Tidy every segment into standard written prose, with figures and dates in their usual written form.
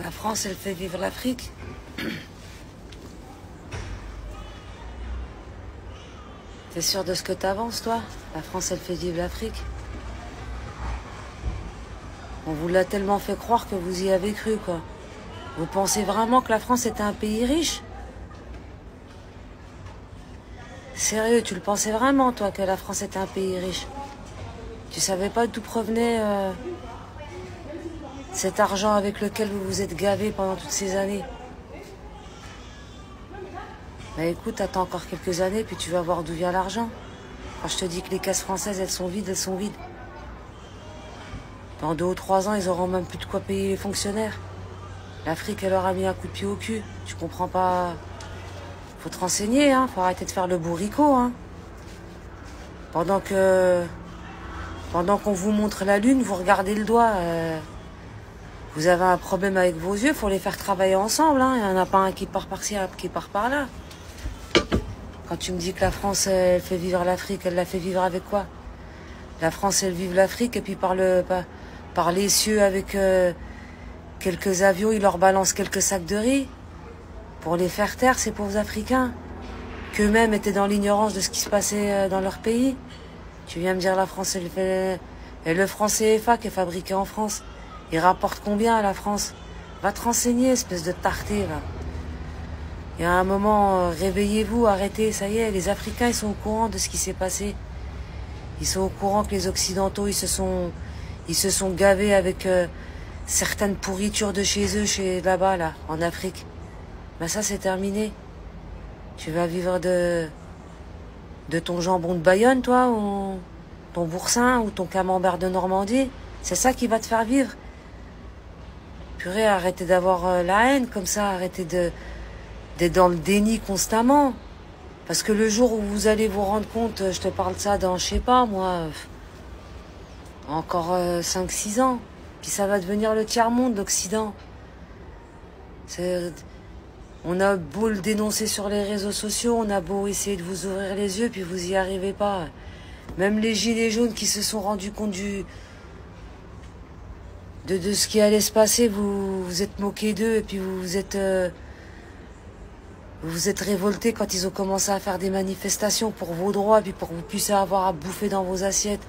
La France, elle fait vivre l'Afrique. T'es sûr de ce que t'avances, toi? La France, elle fait vivre l'Afrique. On vous l'a tellement fait croire que vous y avez cru, quoi. Vous pensez vraiment que la France était un pays riche? Sérieux, tu le pensais vraiment, toi, que la France était un pays riche? Tu savais pas d'où provenait cet argent avec lequel vous vous êtes gavé pendant toutes ces années? Bah écoute, attends encore quelques années, puis tu vas voir d'où vient l'argent. Quand je te dis que les caisses françaises, elles sont vides, elles sont vides. Dans 2 ou 3 ans, ils auront même plus de quoi payer les fonctionnaires. L'Afrique, elle leur a mis un coup de pied au cul. Tu comprends pas? Faut te renseigner, hein. Faut arrêter de faire le bourricot, hein. Pendant qu'on vous montre la lune, vous regardez le doigt. Vous avez un problème avec vos yeux, faut les faire travailler ensemble, hein. Il n'y en a pas un qui part par-ci, un qui part par-là. Quand tu me dis que la France, elle fait vivre l'Afrique, elle la fait vivre avec quoi? La France, elle vive l'Afrique, et puis par les cieux avec quelques avions, ils leur balancent quelques sacs de riz pour les faire taire, ces pauvres Africains, qu'eux-mêmes étaient dans l'ignorance de ce qui se passait dans leur pays. Tu viens me dire la France, elle fait... Et le franc CFA qui est fabriqué en France, il rapporte combien à la France? Va te renseigner, espèce de tarté, là. Il y a un moment, réveillez-vous, arrêtez, ça y est, les Africains, ils sont au courant de ce qui s'est passé. Ils sont au courant que les Occidentaux, ils se sont gavés avec certaines pourritures de chez eux, là-bas, là, en Afrique. Ben ça, c'est terminé. Tu vas vivre de ton jambon de Bayonne, toi, ou ton boursin, ou ton camembert de Normandie. C'est ça qui va te faire vivre. Purée, arrêtez d'avoir la haine comme ça, arrêtez d'être dans le déni constamment. Parce que le jour où vous allez vous rendre compte, je te parle de ça dans, je sais pas, moi, encore 5-6 ans. Puis ça va devenir le tiers-monde, l'Occident. On a beau le dénoncer sur les réseaux sociaux, on a beau essayer de vous ouvrir les yeux, puis vous y arrivez pas. Même les gilets jaunes qui se sont rendus compte de ce qui allait se passer, vous vous êtes moqué d'eux, et puis vous vous êtes révoltés quand ils ont commencé à faire des manifestations pour vos droits, puis pour que vous puissiez avoir à bouffer dans vos assiettes.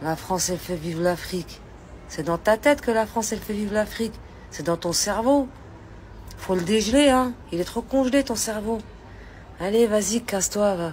La France, elle fait vivre l'Afrique. C'est dans ta tête que la France, elle fait vivre l'Afrique. C'est dans ton cerveau. Faut le dégeler, hein. Il est trop congelé, ton cerveau. Allez, vas-y, casse-toi, va.